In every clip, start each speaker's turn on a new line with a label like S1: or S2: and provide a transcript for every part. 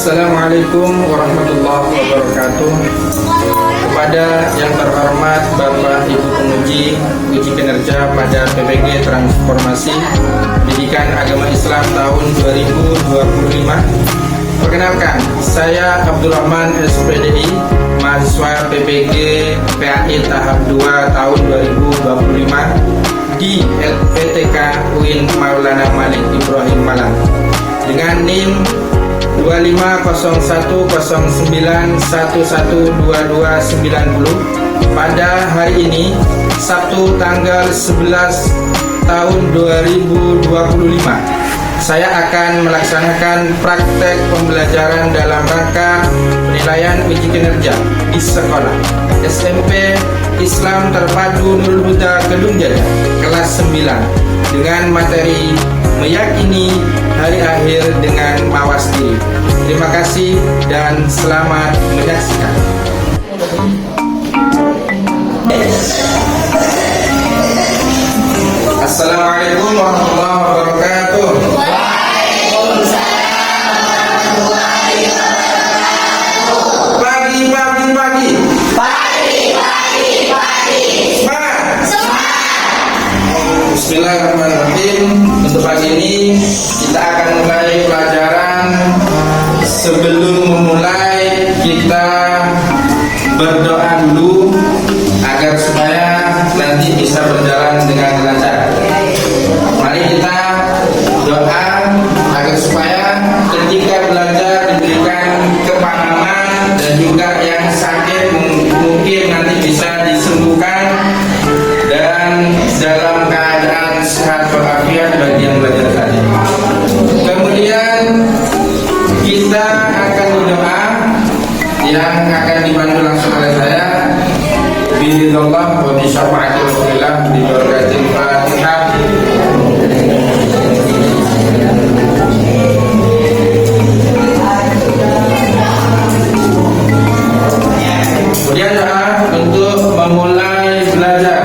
S1: Assalamualaikum warahmatullahi wabarakatuh. Kepada yang terhormat Bapak Ibu penguji uji kinerja pada PPG Transformasi Pendidikan Agama Islam tahun 2025. Perkenalkan, saya Abdul Rahman SPDI, mahasiswa PPG PAI tahap 2 tahun 2025 di LPTK UIN Maulana Malik Ibrahim Malang dengan NIM 250109112290 pada hari ini Sabtu tanggal 11 tahun 2025. Saya akan melaksanakan praktek pembelajaran dalam rangka penilaian uji kinerja di sekolah SMP Islam Terpadu Nurul Huda Kedung Jaya kelas 9 dengan materi meyakini hari akhir dengan mawas diri. Terima kasih dan selamat menyaksikan. Assalamualaikum warahmatullahi wabarakatuh. Bismillahirrahmanirrahim. Untuk pagi ini kita akan mulai pelajaran. Sebelum memulai kita berdoa dulu agar supaya nanti bisa berjalan dengan lancar. Mari kita doa agar supaya ketika belajar diberikan kepahaman dan juga yang sakit mungkin nanti bisa disembuhkan dan dalam keadaan sehat walafiat bagi yang belajar tadi. Kemudian kita akan berdoa yang akan dibantu langsung oleh saya. Bismillah wa bisyafa'ati Rasulillah bi barakatil Fatihah. Kemudian doa untuk memulai belajar.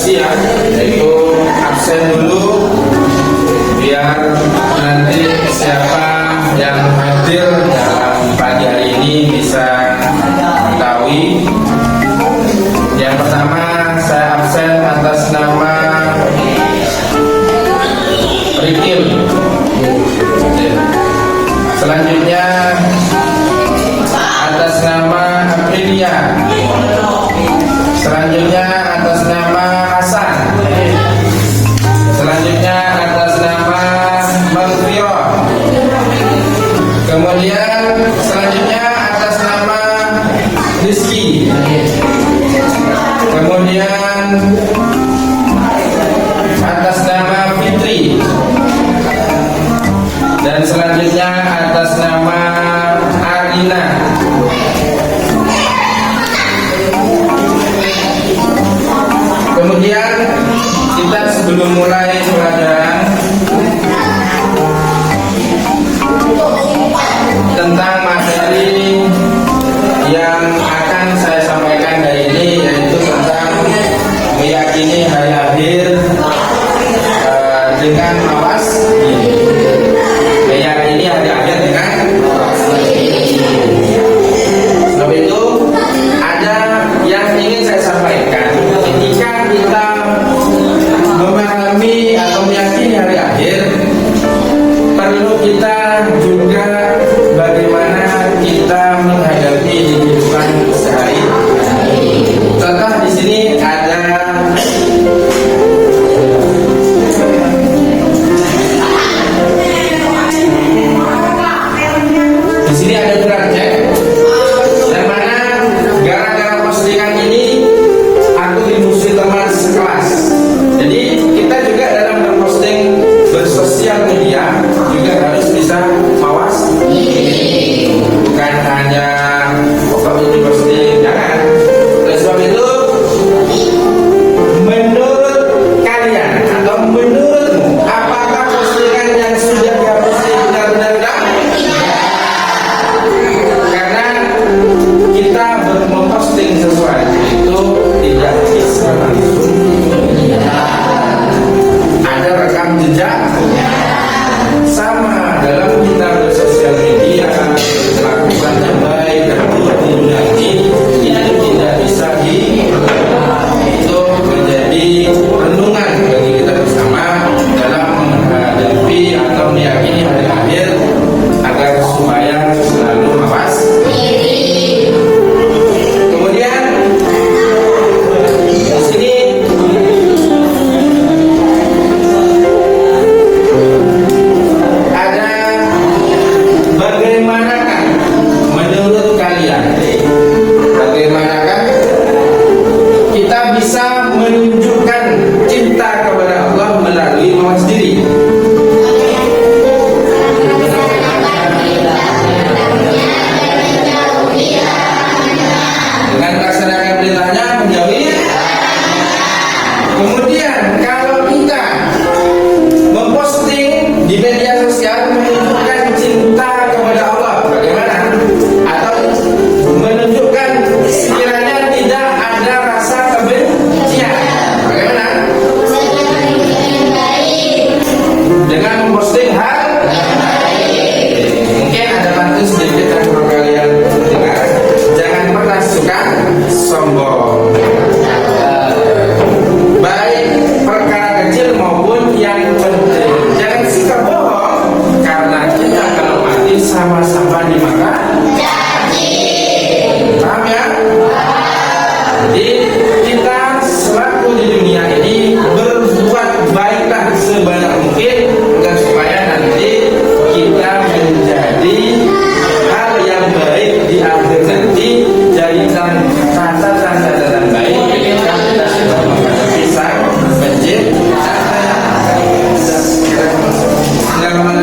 S1: Yaitu absen dulu biar nanti siapa yang hadir dalam pagi hari ini bisa mengetahui. Yang pertama, saya absen atas nama Rikil. Selanjutnya atas nama Aprilia. Selanjutnya atas nama Hasan. Selanjutnya atas nama Mangfio. Kemudian selanjutnya atas nama Rizky. Kemudian atas nama Fitri. Dan selanjutnya atas nama Arina. Kemudian kita sebelum mulai pelajaran tentang materi yang akan saya sampaikan hari ini, yaitu tentang meyakini hari akhir dengan mawas. Meyakini hari akhir sama-sama dimakan. Paham ya? Jadi kita selaku di dunia ini berbuat baiklah sebanyak mungkin dan supaya nanti kita menjadi hal yang baik di akhir nanti, jadikan catatan baik ketika kita sudah makan pisang, banjir,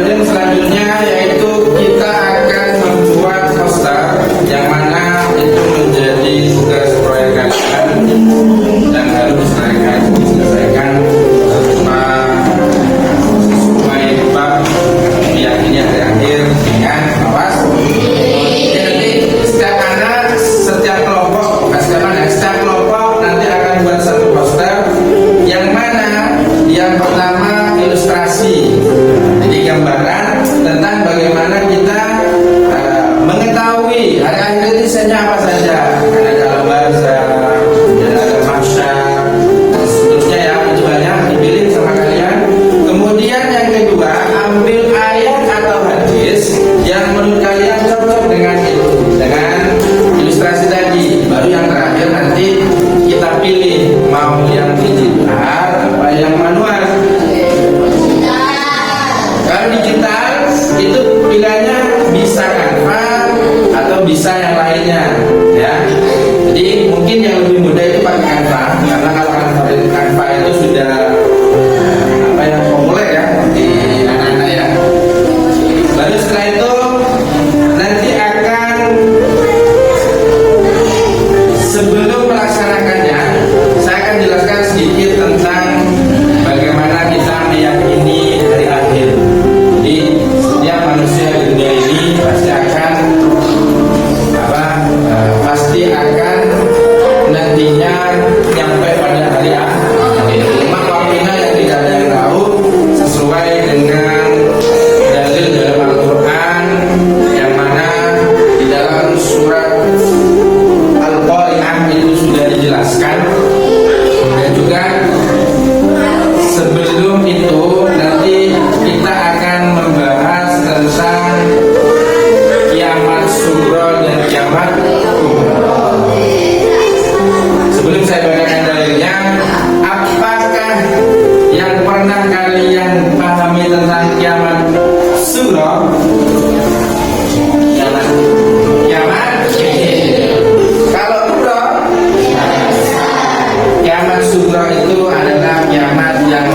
S1: dan selanjutnya yaitu kita akan membuat poster yang mana itu menjadi tugas proyek kalian dan harus diselesaikan sesuai bab yang ini akhir dengan awas. Jadi setiap anak, setiap kelompok, setiap kelompok nanti akan buat satu poster yang mana yang pertama ilustrasi, jadi gambaran tentang bagaimana kita mengetahui hari akhir ini isinya apa saja. Ada al-baza, dan ada mahsyar, dan seterusnya ya, itu banyak dipilih sama kalian. Kemudian yang kedua, ambil ayat atau hadis yang menurut kalian cocok dengan itu, dengan ilustrasi tadi. Baru yang terakhir nanti kita pilih mau yang digital apa yang manual. Kalau digital itu pilihannya bisa Canva atau bisa yang lainnya, ya. Jadi mungkin yang lebih mudah itu pakai Canva, karena kalau Canva itu sudah apa yang populer ya di anak-anak ya. Baru setelah itu nanti akan, sebelum melaksanakannya, saya akan jelaskan sedikit tentang bagaimana kita meyakini hari akhir. Jadi setiap manusia di dunia ini pasti akan pasti akan nantinya nyampe pada hari akhir. Maka waktunya yang tidak ada yang tahu, sesuai dengan dalil dalam Al-Quran yang mana di dalam surat Al-Qari'ah itu sudah dijelaskan. Dan juga sebelum itu nanti kita akan membahas tentang kiamat sughra dan kiamat kubra. Sebelum saya bacakan dalilnya, apakah yang pernah kalian pahami tentang kiamat sughra? Kiamat kalau kubra, kiamat sughra itu adalah kiamat yang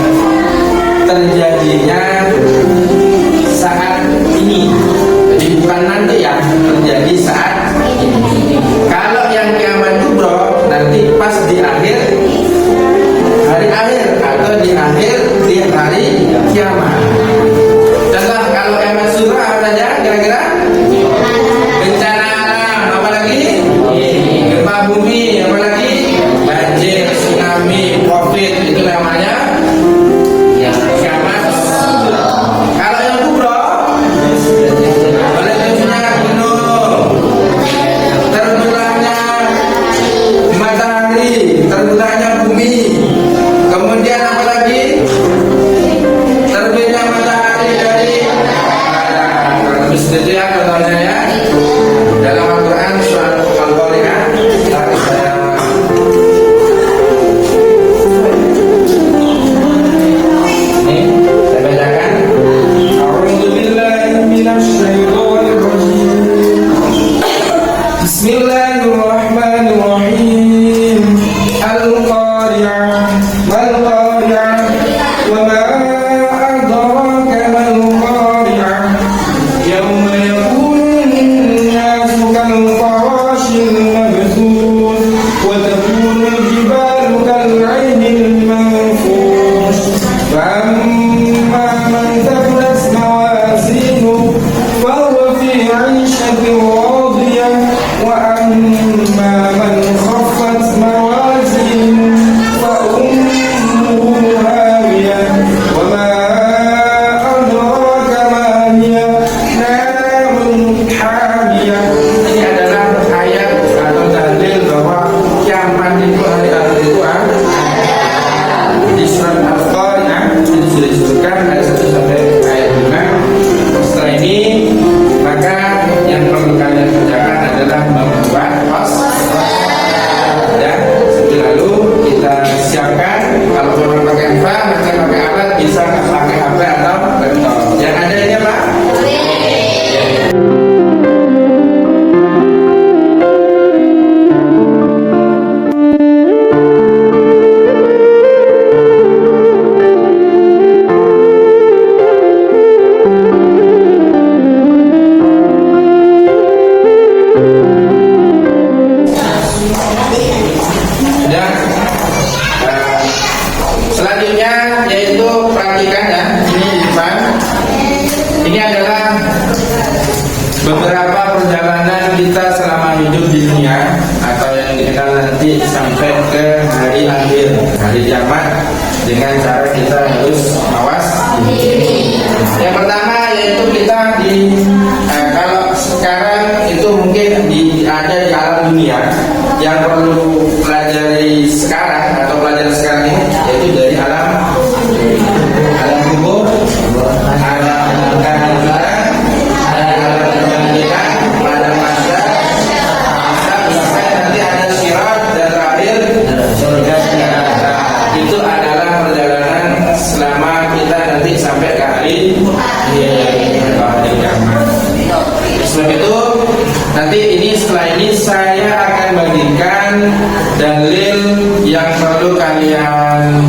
S1: terjadinya saat ini. Jadi bukan nanti ya, terjadi saat ini. Kalau yang kiamat kubra nanti pas di akhir hari akhir atau di akhir di hari kiamat. Contoh kalau kiamat sughra apa saja kira-kira? Bencana alam, apa lagi? Gempa bumi, apa lagi? Banjir, tsunami, covid, itu namanya kiamat sughra. Kalau yang kubra, meledusnya gunung, terbelahnya matahari, terbelahnya bumi, kemudian apa lagi? Terbitnya matahari dari barat. Terus itu ya contohnya ya. Dalam Al-Quran surat Al-Qari'ah saya bacakan. A'udzubillahi minasyaitonir rajim. Bismillahirrahmanirrahim. Al-Qari'ah wal Qari'ah wa ma adraka mal Qari'ah. Yawma yakunun nasu kal farashil mabthus wa takunu al-jibalu kal 'aynil manfush. فأما من ثقلت موازينه فهو في عيشة راضية وأما من خفت موازينه فأمه هاوية وما أدراك ما هي نار حامية. Ini adalah ayat atau dalil bahwa kiamat itu hari akhir itu ada di surat Al-Qari'ah. Ini sudah disebutkan ayat 1 sampai ayat 5. Setelah ini maka adalah beberapa perjalanan kita selama hidup di dunia, atau yang dikenal nanti sampai ke hari akhir, hari kiamat, dengan cara kita harus mawas diri. Yang pertama yaitu kita kalau sekarang itu mungkin ada di alam dunia yang perlu pelajari sekarang atau pelajaran sekarang ini, yaitu dari alam kubur, alam kahitara, alam kebangkitan, pada masa sampai nanti ada sirat dan terakhir surga dan neraka. Itu adalah perjalanan selama kita nanti sampai ke hari kiamat. Sebab itu nanti setelah ini saya akan bagikan dalil yang perlu kalian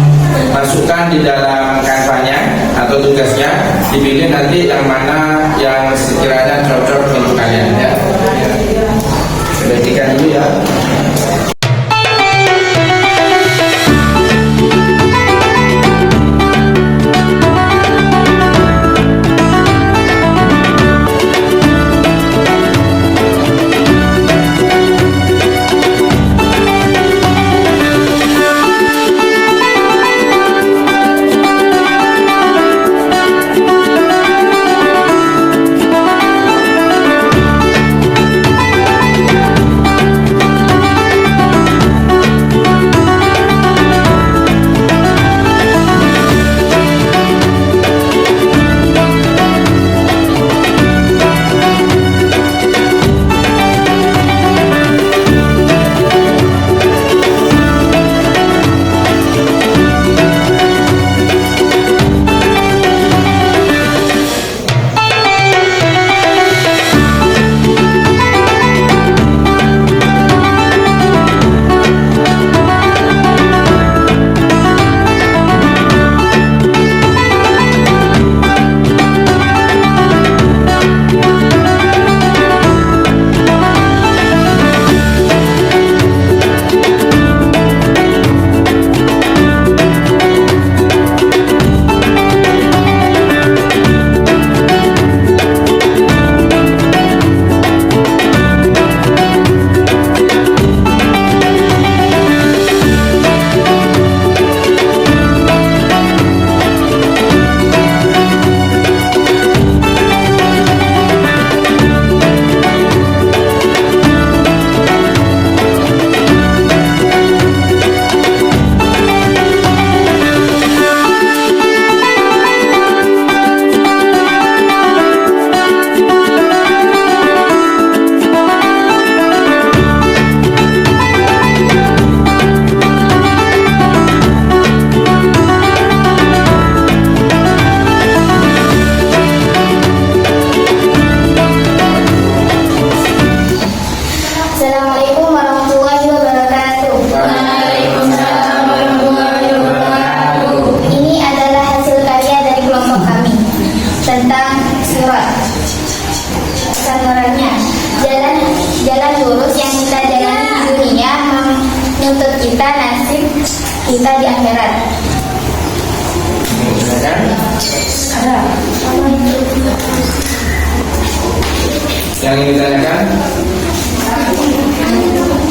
S1: masukkan di dalam kanvanya atau tugasnya, dipilih nanti yang mana yang sekiranya cocok untuk kalian ya. Bagikan dulu ya.
S2: kita di akhirat. Ada.
S1: Yang ingin ditanyakan?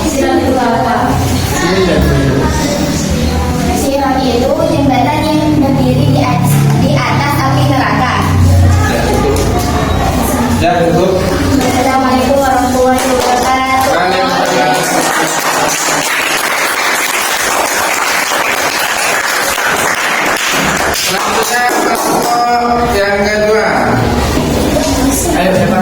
S2: Sirat itu apa? Sirat itu jembatan yang berdiri di atas api neraka.
S1: Ya, tutup.
S2: Assalamualaikum warahmatullahi wabarakatuh.
S1: Selanjutnya kelompok yang kedua. Ayo siapa?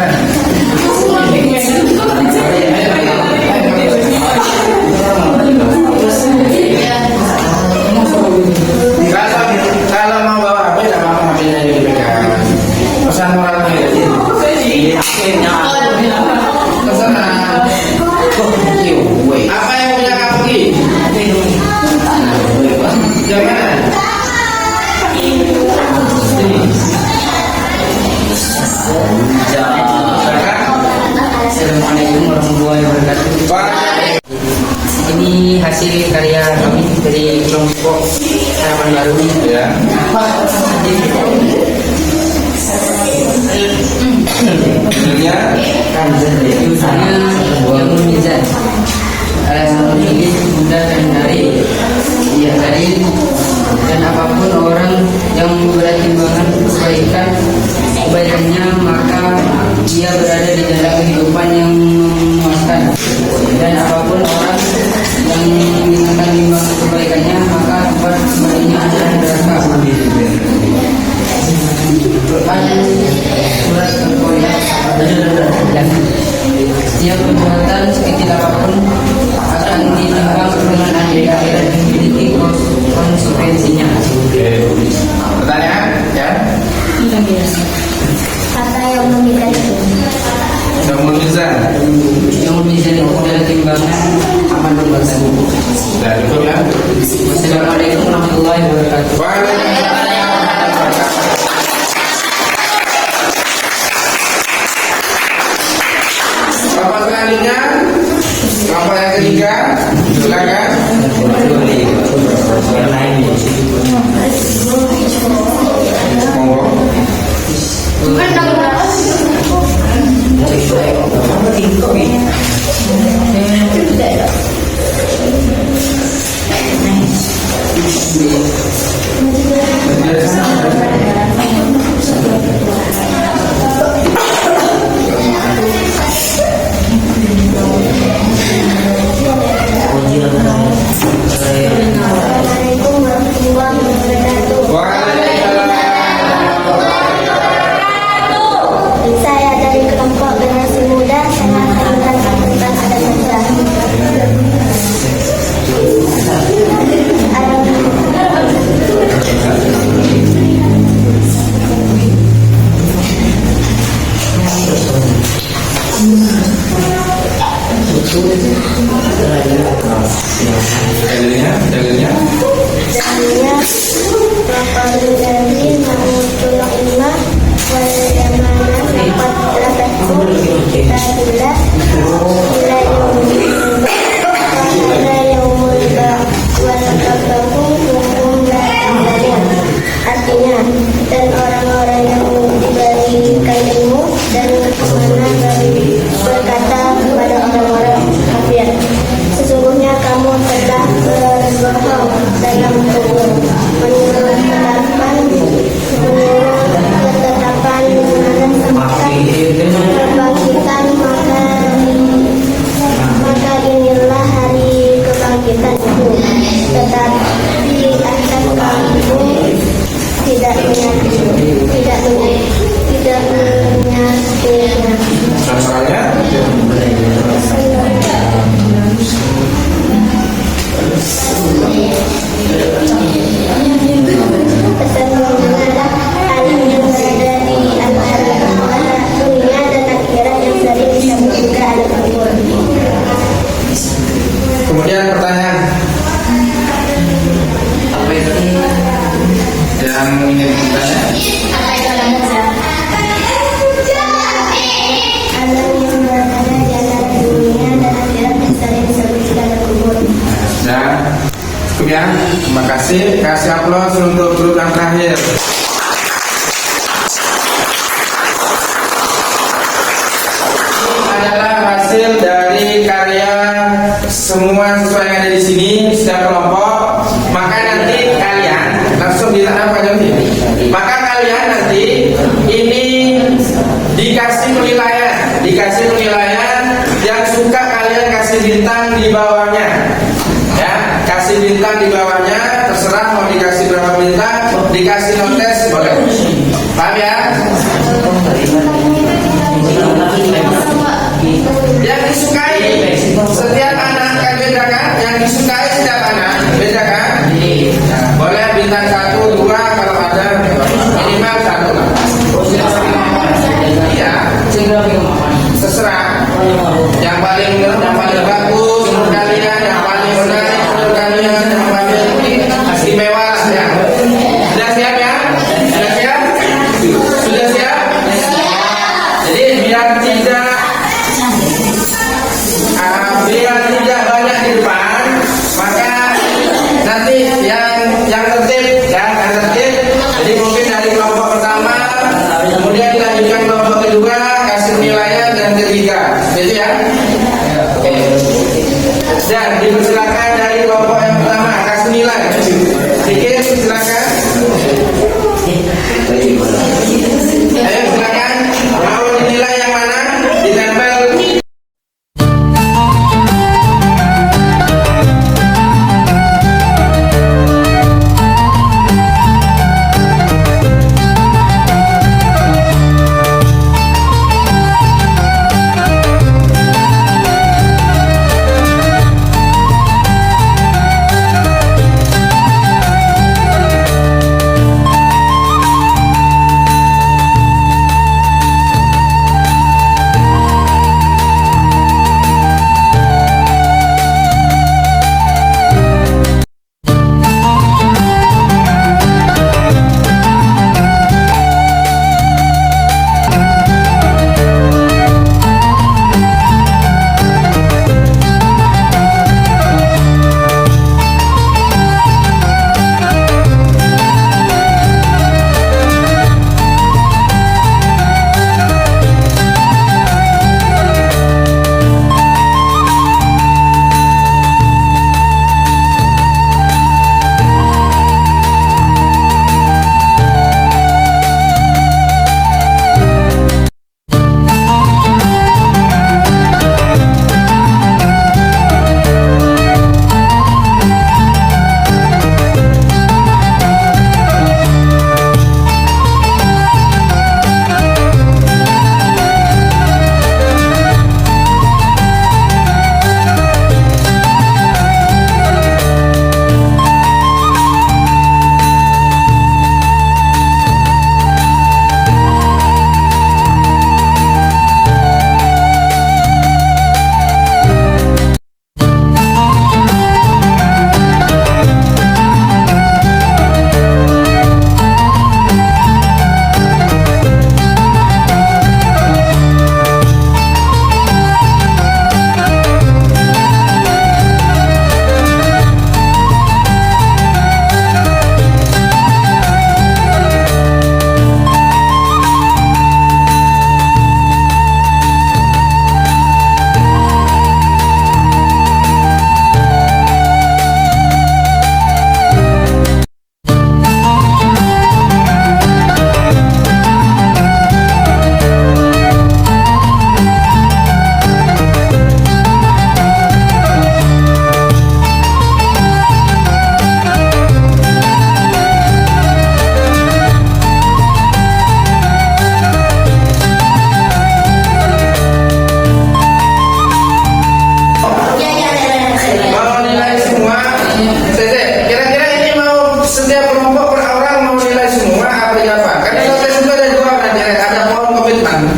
S1: Kalau mau bawa HP, tidak mau HP-nya dipegang. Pesan moralnya ya. Pesanan. Apa yang punya kamu Ki? Jangan.
S3: Assalamualaikum warahmatullahi wabarakatuh. Ini hasil karya kami dari kelompok harapan baru
S1: Ya. Dalilnya
S3: Misalnya yang mizan memilih mudah dan dari dan apapun orang yang bertimbangan kebaikannya maka dia berada di dalam kehidupan yang memuaskan, dan apapun orang yang menginginkan timbangan kebaikannya maka tempat kembalinya adalah neraka. Quran surat Al-Qur'an dan setiap perbuatan sekecil apapun akan ditimbang dengan adil akhirat dan memiliki konsekuensinya.
S1: Pertanyaan ya?
S2: Kata yang memiliki
S1: Yaumul Mizan.
S3: Yang mizan itu adalah timbangan amal perbuatan.
S1: Sudah cukup ya?
S3: Wassalamualaikum warahmatullahi wabarakatuh.
S1: Waalaikumsalam. Kelompok selanjutnya, kelompok yang ketiga, silakan. Monggo.
S2: Assalamualaikum warahmatullahi wabarakatuh.
S1: Waalaikumsalam.
S2: Saya dari kelompok generasi muda. Saya akan menerangkan tentang adat nikah.
S1: Dalilnya.
S2: Dalilnya Bapak dari Namutul Ilmah wal Yamanah dapat dapatku kita bilah ila yaumul wal kafaku hukum dan artinya dan orang-orang yang diberikan ilmu dan kemana berkata kepada orang-orang kafir, sesungguhnya kamu telah berbohong dalam kubur menurut ketetapan kebangkitan maka inilah hari kebangkitan itu, tetapi akan kamu tidak menyakitinya.
S1: Soalnya
S2: Sesungguhnya hal yang berada di antara dunia dan akhirat yang sering disebut juga alam kubur.
S1: kemudian pertanyaan
S3: Apa itu?
S1: yang ingin bertanya.
S2: Alam yang berada di antara dunia dan akhirat yang sering disebut juga alam kubur.
S1: Nah, cukup ya. Terima kasih. Kasih aplaus untuk grup yang terakhir. Ini adalah hasil dari karya semua siswa yang ada di sini setiap kelompok. Maka nanti kalian langsung ditanya Pak Joni. Maka kalian nanti ini dikasih penilaian yang suka kalian kasih bintang di bawahnya. Ya, kasih bintang di bawahnya, terserah mau dikasih berapa bintang, dikasih notes boleh. Paham ya? Yang disukai setiap anak kan beda kan? Yang disukai setiap anak beda kan? Nah, boleh bintang 1, 2 kalau ada, minimal 1 lah. Iya, terserah. Yang paling bagus menurut kalian, yang paling menarik menurut kalian, yang paling istimewa ya. Sudah siap ya? Sudah siap? Sudah siap? Jadi biar tidak banyak di depan, maka nanti yang tertib ya, yang tertib. Jadi mungkin dari kelompok pertama, kemudian dilanjutkan kelompok kedua, Dan dipersilakan dari kelompok yang pertama kasih nilai. Sedikit silakan. Ayo silakan. Mau dinilai yang mana? Ditempel.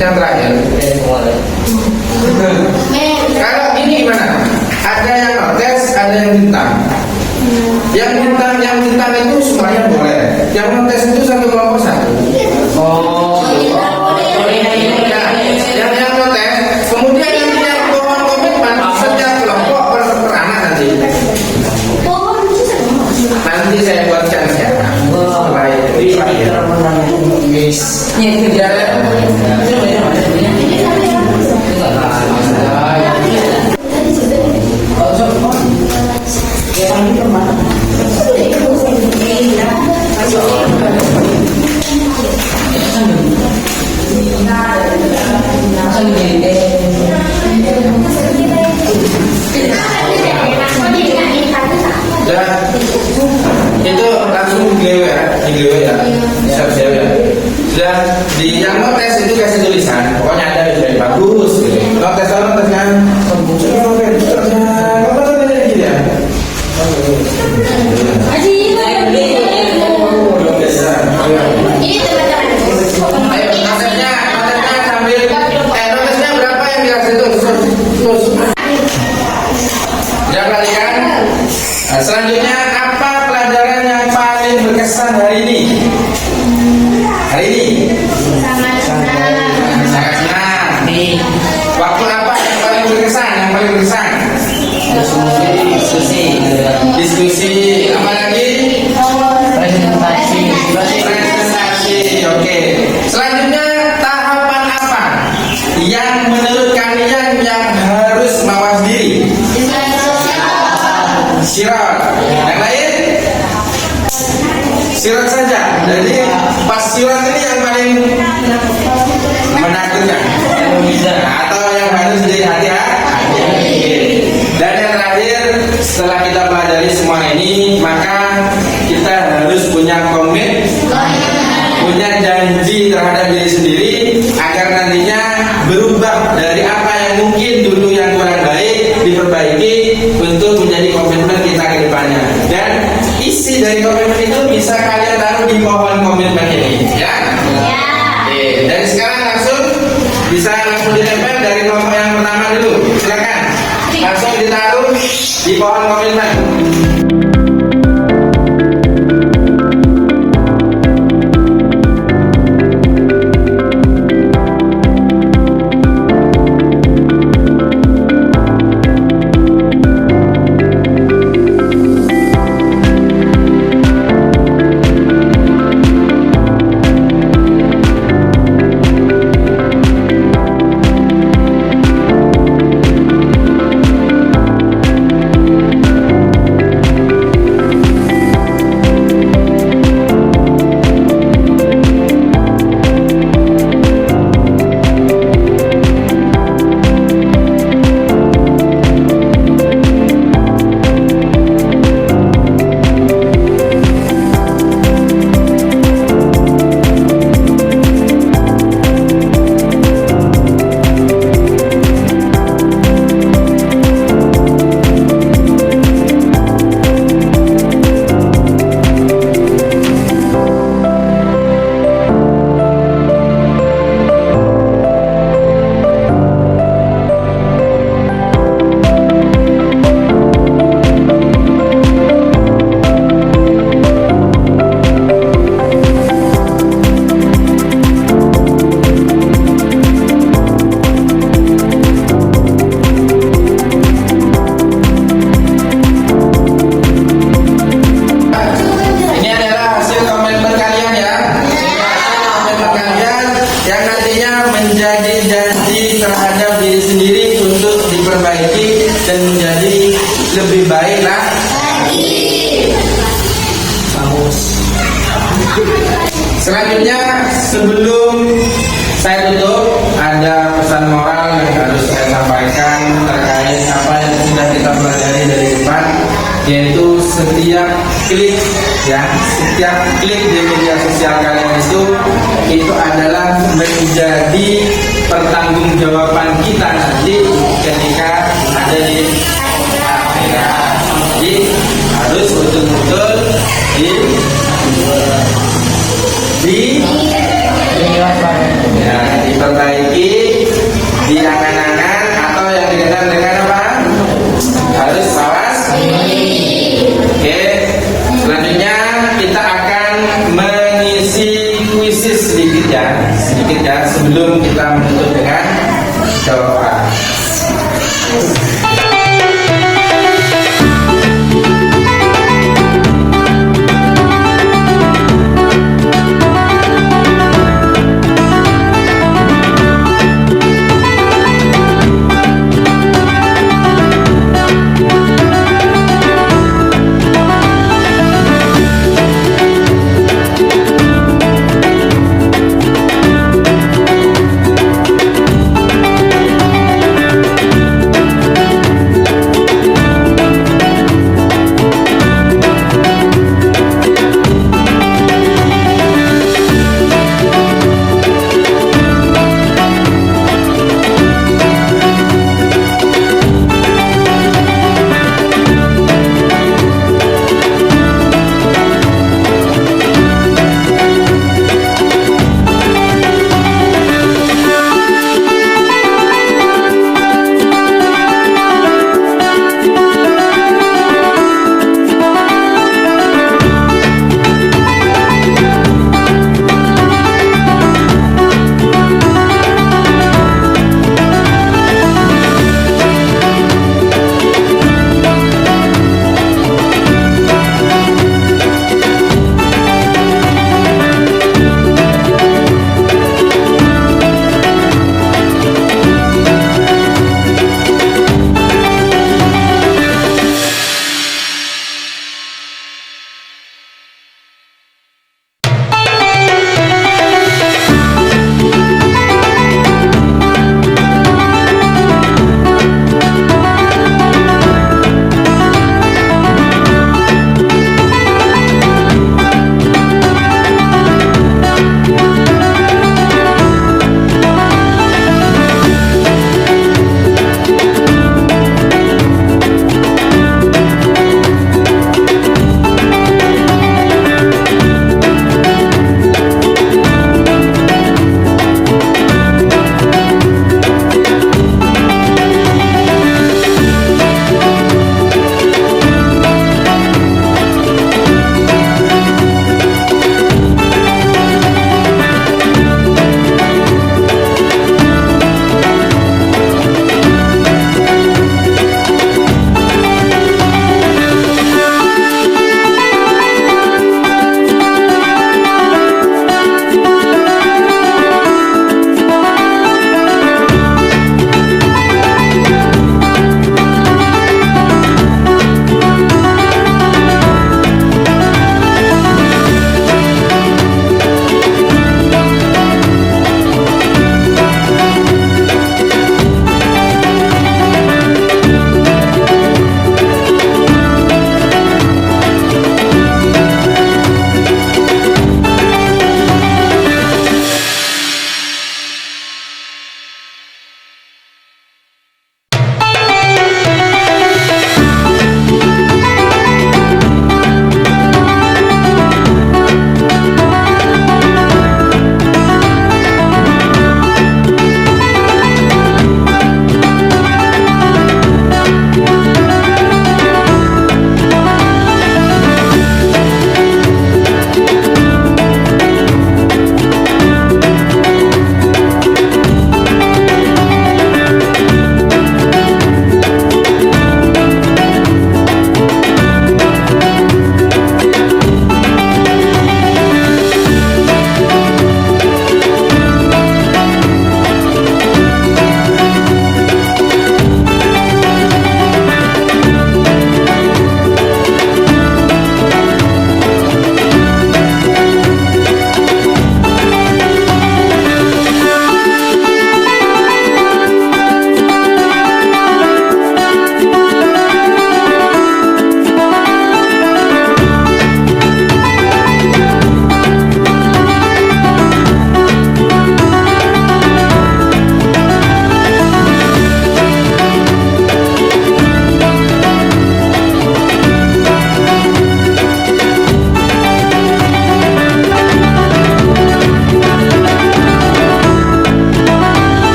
S1: Yang terakhir. Kalau ini gimana? Ada yang notes, ada yang bintang. Yang bintang itu semuanya boleh. Yang notes itu satu kelompok satu. Oh. Yang notes, kemudian yang pohon komitmen setiap kelompok per anak nanti. Nanti saya buatkan sekarang. Setelah itu itu langsung digewe ya, siap-siap ya. Sudah di yang notes itu kasih tulisan, pokoknya ada sudah bagus. Notesnya notesnya berapa yang dikasih terus. Sudah perhatikan. Nah, selanjutnya apa pelajaran yang paling berkesan hari ini? Sangat senang. Waktu apa yang paling berkesan? Diskusi. Apa lagi? Presentasi. Oke. Selanjutnya tahapan apa yang menurut kalian yang harus mawas diri? Sirot. Yang lain? Sirot saja. Jadi pas sirot ini yang paling menakutkan. Atau yang harus jadi hati-hati. Dan yang terakhir, setelah kita pelajari semua ini, maka kita harus punya komit, punya janji terhadap diri sendiri agar nantinya berubah dari apa yang mungkin dulu yang kurang baik diperbaiki untuk menjadi komitmen kita ke depannya. Dan isi dari komitmen itu bisa kalian taruh di pohon komitmen ini, ya. Oke, dari sekarang bisa langsung ditempel dari kelompok yang pertama dulu. Silakan langsung ditaruh di pohon komitmen. Menjadi janji terhadap diri sendiri untuk diperbaiki dan menjadi lebih baik lagi. Selanjutnya, sebelum saya tutup, ada pesan moral yang harus saya sampaikan terkait apa yang sudah kita pelajari dari depan, yaitu setiap klik di media sosial kalian itu adalah menjadi pertanggungjawaban kita nanti ketika ada di akhirat. Jadi harus betul-betul diperbaiki, diangan-angan, atau yang dikenal dengan apa? Harus awas. Oke, selanjutnya kita akan mengisi kuisis sedikit ya sebelum kita menutup dengan doa.